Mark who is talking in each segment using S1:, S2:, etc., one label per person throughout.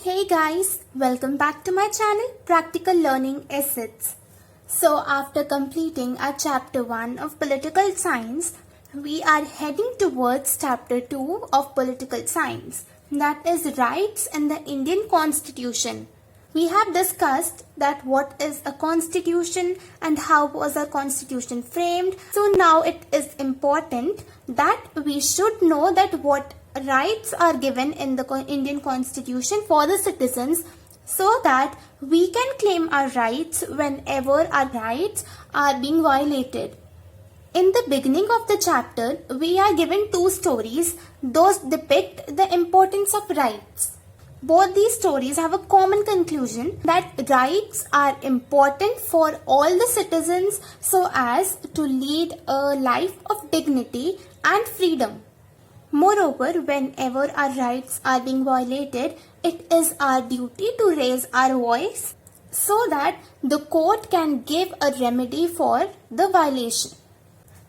S1: Hey guys, welcome back to my channel Practical Learning Assets. So after completing our chapter 1 of political science, we are heading towards chapter 2 of political science, that is rights in the Indian Constitution. We have discussed that what is a constitution and how was a constitution framed. So now it is important that we should know that what rights are given in the Indian Constitution for the citizens so that we can claim our rights whenever our rights are being violated. In the beginning of the chapter, we are given two stories. Those depict the importance of rights. Both these stories have a common conclusion that rights are important for all the citizens so as to lead a life of dignity and freedom. Moreover, whenever our rights are being violated, it is our duty to raise our voice so that the court can give a remedy for the violation.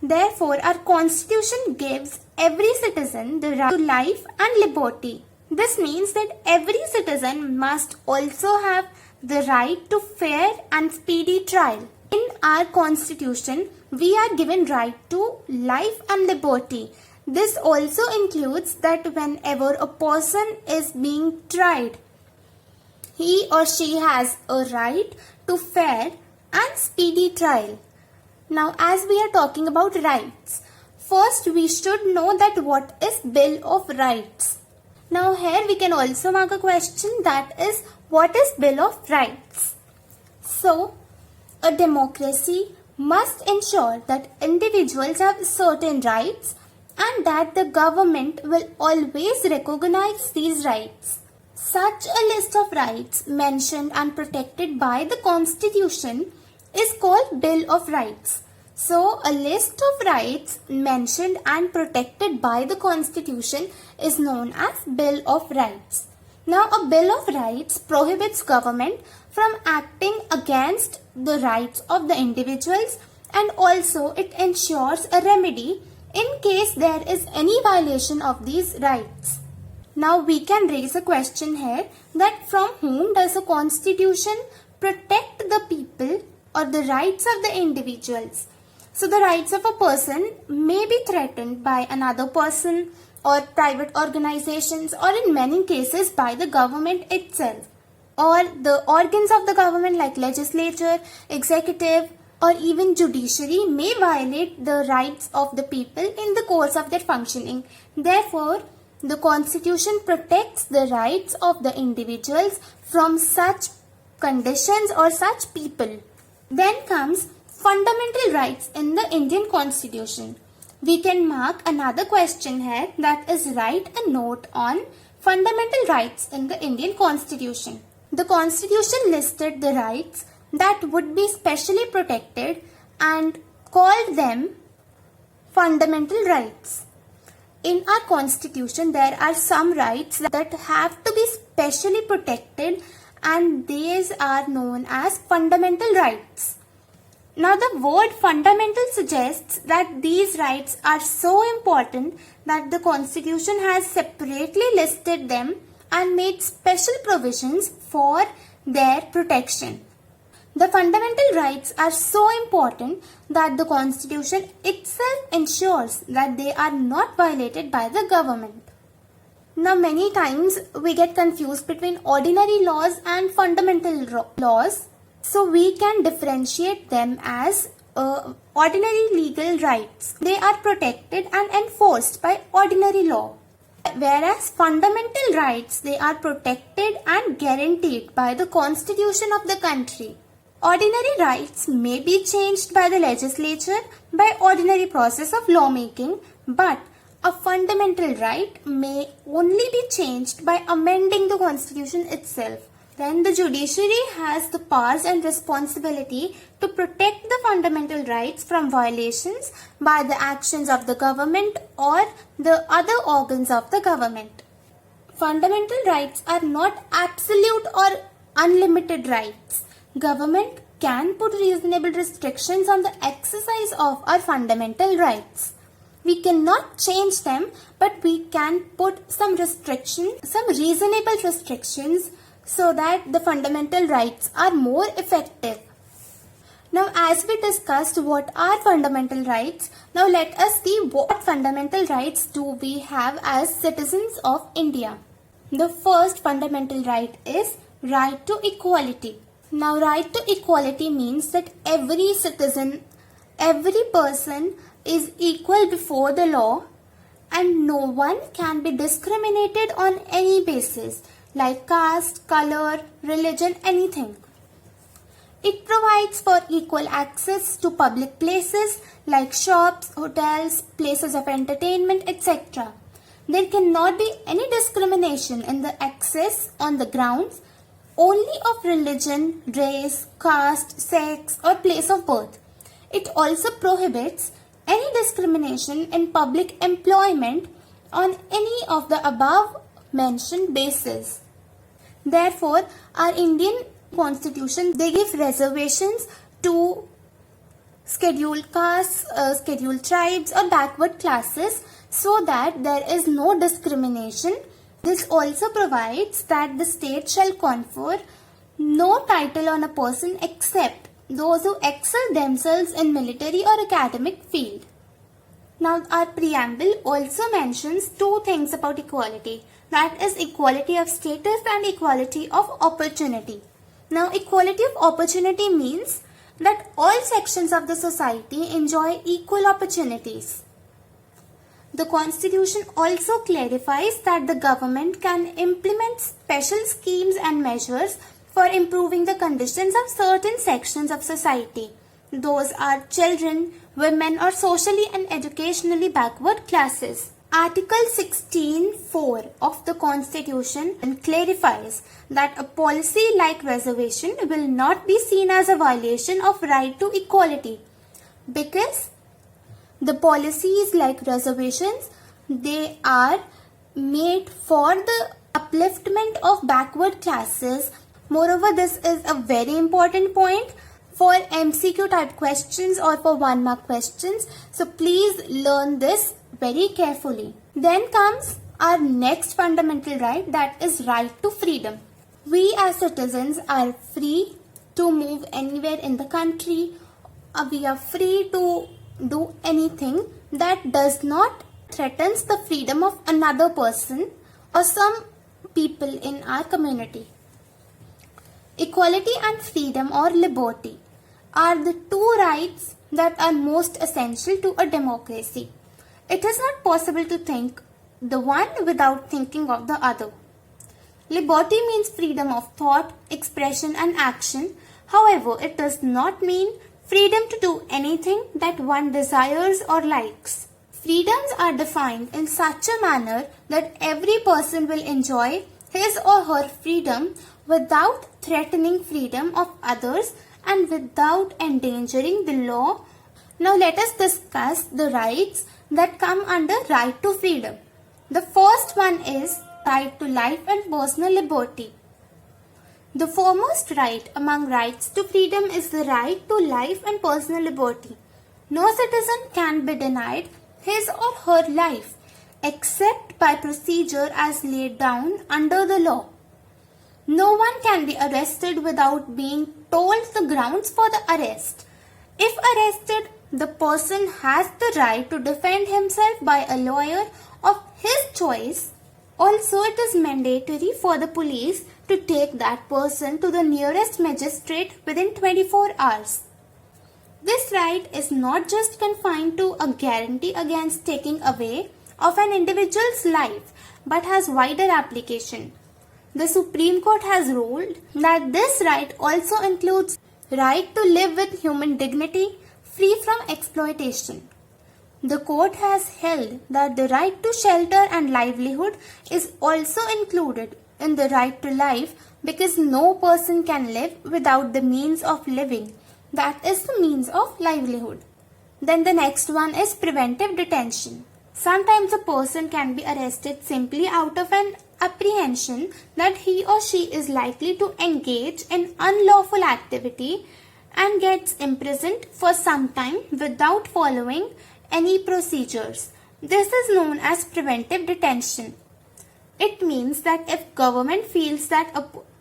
S1: Therefore, our constitution gives every citizen the right to life and liberty. This means that every citizen must also have the right to fair and speedy trial. In our constitution, we are given right to life and liberty. This also includes that whenever a person is being tried, he or she has a right to fair and speedy trial. Now, as we are talking about rights, first we should know that what is Bill of Rights. Now here we can also mark a question, that is, what is Bill of Rights? So, a democracy must ensure that individuals have certain rights and that the government will always recognize these rights. Such a list of rights mentioned and protected by the Constitution is called Bill of Rights. So, a list of rights mentioned and protected by the Constitution is known as Bill of Rights. Now, a Bill of Rights prohibits government from acting against the rights of the individuals, and also it ensures a remedy in case there is any violation of these rights. Now we can raise a question here that from whom does a constitution protect the people or the rights of the individuals? So the rights of a person may be threatened by another person or private organizations, or in many cases by the government itself, or the organs of the government like legislature, executive, or even judiciary may violate the rights of the people in the course of their functioning. Therefore, the Constitution protects the rights of the individuals from such conditions or such people. Then comes fundamental rights in the Indian Constitution. We can mark another question here, that is, write a note on fundamental rights in the Indian Constitution. The Constitution listed the rights that would be specially protected and called them fundamental rights. In our Constitution, there are some rights that have to be specially protected, and these are known as fundamental rights. Now, the word fundamental suggests that these rights are so important that the Constitution has separately listed them and made special provisions for their protection. The fundamental rights are so important that the Constitution itself ensures that they are not violated by the government. Now, many times we get confused between ordinary laws and fundamental laws. So we can differentiate them as ordinary legal rights. They are protected and enforced by ordinary law. Whereas fundamental rights, they are protected and guaranteed by the Constitution of the country. Ordinary rights may be changed by the legislature by ordinary process of lawmaking, but a fundamental right may only be changed by amending the Constitution itself. Then the judiciary has the powers and responsibility to protect the fundamental rights from violations by the actions of the government or the other organs of the government. Fundamental rights are not absolute or unlimited rights. Government can put reasonable restrictions on the exercise of our fundamental rights. We cannot change them, but we can put some restrictions, some reasonable restrictions so that the fundamental rights are more effective. Now, as we discussed what are fundamental rights, now let us see what fundamental rights do we have as citizens of India. The first fundamental right is right to equality. Now, right to equality means that every citizen, every person is equal before the law and no one can be discriminated on any basis like caste, color, religion, anything. It provides for equal access to public places like shops, hotels, places of entertainment, etc. There cannot be any discrimination in the access on the grounds only of religion, race, caste, sex, or place of birth. It also prohibits any discrimination in public employment on any of the above mentioned bases. Therefore, our Indian Constitution, they give reservations to scheduled castes, scheduled tribes or backward classes so that there is no discrimination. This also provides that the state shall confer no title on a person except those who excel themselves in military or academic field. Now, our preamble also mentions two things about equality, that is equality of status and equality of opportunity. Now, equality of opportunity means that all sections of the society enjoy equal opportunities. The Constitution also clarifies that the government can implement special schemes and measures for improving the conditions of certain sections of society. Those are children, women, or socially and educationally backward classes. Article 16(4) of the Constitution clarifies that a policy like reservation will not be seen as a violation of right to equality because the policies like reservations, they are made for the upliftment of backward classes. Moreover, this is a very important point for MCQ type questions or for 1 mark questions. So please learn this very carefully. Then comes our next fundamental right, that is right to freedom. We as citizens are free to move anywhere in the country. We are free to do anything that does not threatens the freedom of another person or some people in our community. Equality and freedom or liberty are the two rights that are most essential to a democracy. It is not possible to think the one without thinking of the other. Liberty means freedom of thought, expression and action. However, it does not mean freedom to do anything that one desires or likes. Freedoms are defined in such a manner that every person will enjoy his or her freedom without threatening freedom of others and without endangering the law. Now let us discuss the rights that come under right to freedom. The first one is right to life and personal liberty. The foremost right among rights to freedom is the right to life and personal liberty. No citizen can be denied his or her life except by procedure as laid down under the law. No one can be arrested without being told the grounds for the arrest. If arrested, the person has the right to defend himself by a lawyer of his choice. Also, it is mandatory for the police to take that person to the nearest magistrate within 24 hours. This right is not just confined to a guarantee against taking away of an individual's life, but has wider application. The Supreme Court has ruled that this right also includes right to live with human dignity, free from exploitation. The court has held that the right to shelter and livelihood is also included in the right to life because no person can live without the means of living. That is the means of livelihood. Then the next one is preventive detention. Sometimes a person can be arrested simply out of an apprehension that he or she is likely to engage in unlawful activity and gets imprisoned for some time without following any procedures. This is known as preventive detention. It means that if government feels that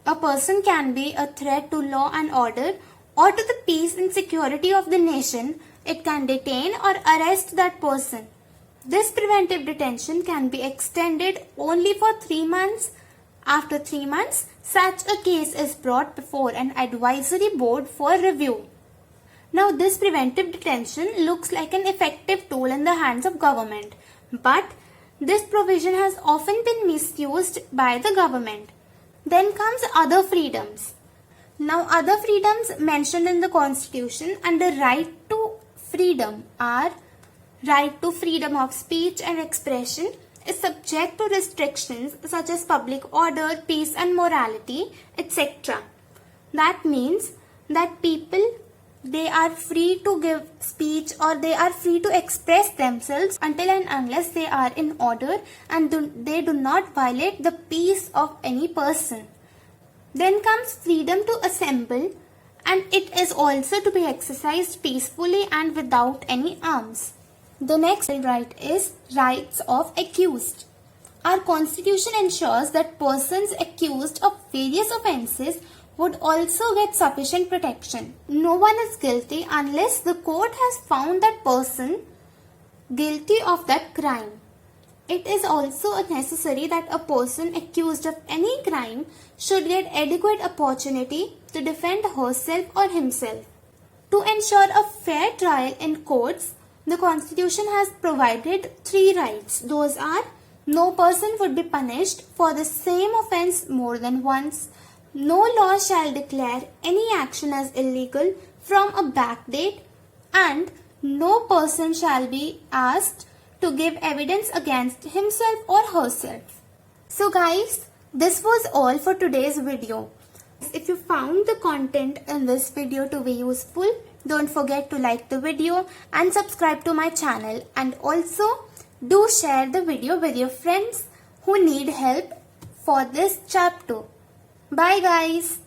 S1: A person can be a threat to law and order or to the peace and security of the nation. It can detain or arrest that person. This preventive detention can be extended only for 3 months. After 3 months, such a case is brought before an advisory board for review. Now, this preventive detention looks like an effective tool in the hands of government, but this provision has often been misused by the government. Then comes other freedoms. Now, other freedoms mentioned in the Constitution under right to freedom are: right to freedom of speech and expression is subject to restrictions such as public order, peace and morality, etc. That means that people, they are free to give speech or they are free to express themselves until and unless they are in order and they do not violate the peace of any person. Then comes freedom to assemble, and it is also to be exercised peacefully and without any arms. The next right is rights of accused. Our Constitution ensures that persons accused of various offences would also get sufficient protection. No one is guilty unless the court has found that person guilty of that crime. It is also necessary that a person accused of any crime should get adequate opportunity to defend herself or himself. To ensure a fair trial in courts, the Constitution has provided 3 rights. Those are: no person would be punished for the same offence more than once, no law shall declare any action as illegal from a back date, and no person shall be asked to give evidence against himself or herself. So guys, this was all for today's video. If you found the content in this video to be useful, don't forget to like the video and subscribe to my channel, and also do share the video with your friends who need help for this chapter. Bye guys.